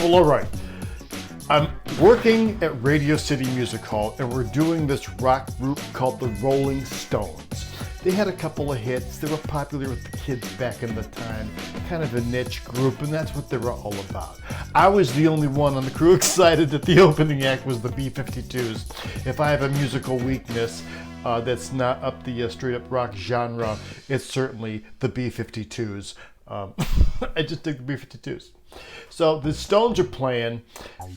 Well, all right. I'm working at Radio City Music Hall, and we're doing this rock group called the Rolling Stones. They had a couple of hits. They were popular with the kids back in the time, kind of a niche group, and that's what they were all about. I was the only one on the crew excited that the opening act was the B-52s. If I have a musical weakness that's not up the straight-up rock genre, it's certainly the B-52s. I just dig the B-52s. So the Stones are playing,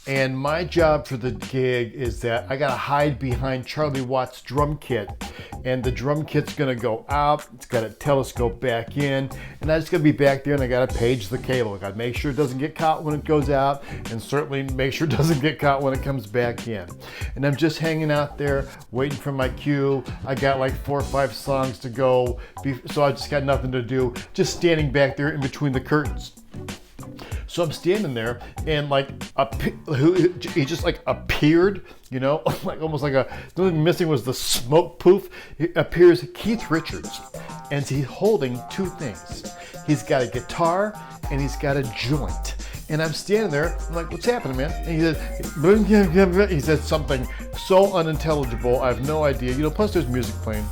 and my job for the gig is that I gotta hide behind Charlie Watts' drum kit, and the drum kit's gonna go out, it's gotta telescope back in, and I just gotta be back there and I gotta page the cable. I gotta make sure it doesn't get caught when it goes out, and certainly make sure it doesn't get caught when it comes back in. And I'm just hanging out there waiting for my cue. I got like 4 or 5 songs to go, so I just got nothing to do, just standing back there in between the curtains. So I'm standing there, and he just like appeared, you know, like almost like the only thing missing was the smoke poof. It appears Keith Richards, and he's holding 2 things. He's got a guitar and he's got a joint. And I'm standing there, I'm like, what's happening, man? And he said something so unintelligible, I have no idea. You know, plus there's music playing.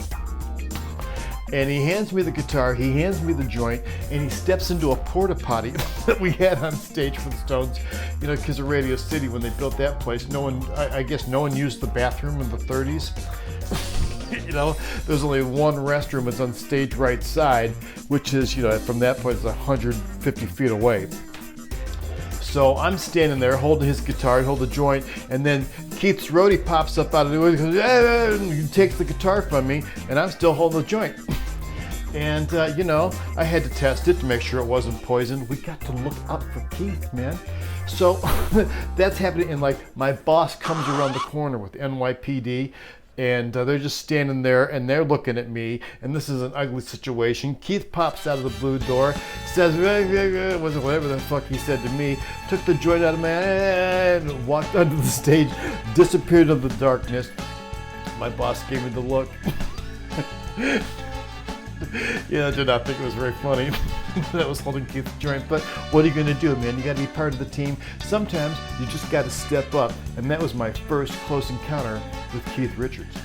And he hands me the guitar, he hands me the joint, and he steps into a porta potty that we had on stage for the Stones. You know, because of Radio City, when they built that place, I guess no one used the bathroom in the 30s. You know, there's only one restroom. It's on stage right side, which is, you know, from that point, it's 150 feet away. So I'm standing there holding his guitar, hold the joint, and then Keith's roadie pops up out of the way and he takes the guitar from me, and I'm still holding the joint. And, you know, I had to test it to make sure it wasn't poisoned. We got to look up for Keith, man. So that's happening, and like my boss comes around the corner with NYPD, and they're just standing there and they're looking at me, and this is an ugly situation. Keith pops out of the blue door, says whatever the fuck he said to me, took the joint out of my hand, walked onto the stage, disappeared into the darkness. My boss gave me the look. Yeah, I did not think it was very funny that I was holding Keith's joint, but what are you gonna do, man? You gotta be part of the team. Sometimes you just gotta step up, and that was my first close encounter with Keith Richards.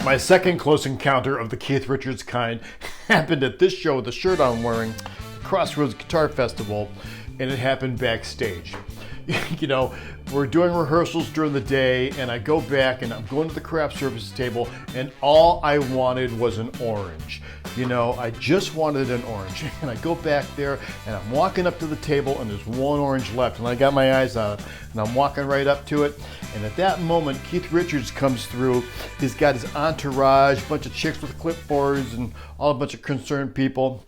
My second close encounter of the Keith Richards kind happened at this show with the shirt I'm wearing, Crossroads Guitar Festival, and it happened backstage. You know, we're doing rehearsals during the day, and I go back and I'm going to the craft services table, and all I wanted was an orange. You know, I just wanted an orange. And I go back there and I'm walking up to the table, and there's 1 orange left, and I got my eyes on it, and I'm walking right up to it. And at that moment, Keith Richards comes through. He's got his entourage, a bunch of chicks with clipboards and all a bunch of concerned people.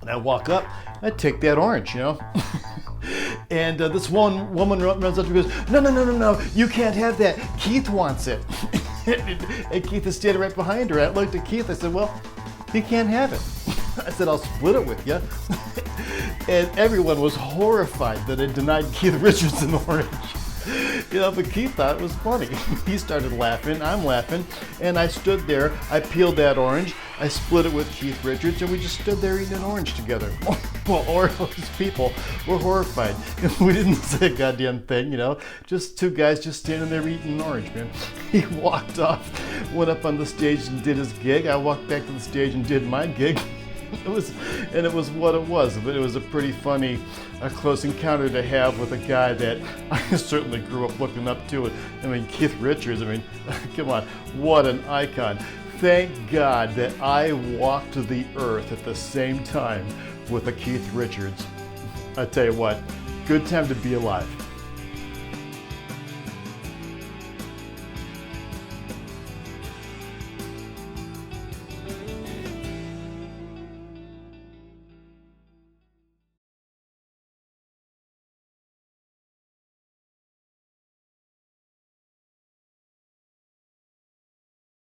And I walk up, I take that orange, you know. And this one woman runs up to me and goes, no, you can't have that. Keith wants it. And Keith is standing right behind her. I looked at Keith, I said, well, he can't have it. I said, I'll split it with you. And everyone was horrified that I denied Keith Richards an orange. You know, but Keith thought it was funny. He started laughing, I'm laughing, and I stood there, I peeled that orange, I split it with Keith Richards, and we just stood there eating an orange together. Well, all those people were horrified. We didn't say a goddamn thing, you know, just 2 guys just standing there eating an orange, man. He walked off, went up on the stage and did his gig. I walked back to the stage and did my gig. It was what it was, but it was a pretty funny, close encounter to have with a guy that I certainly grew up looking up to. I mean, Keith Richards, I mean, come on, what an icon. Thank God that I walked the earth at the same time with a Keith Richards. I tell you what, good time to be alive.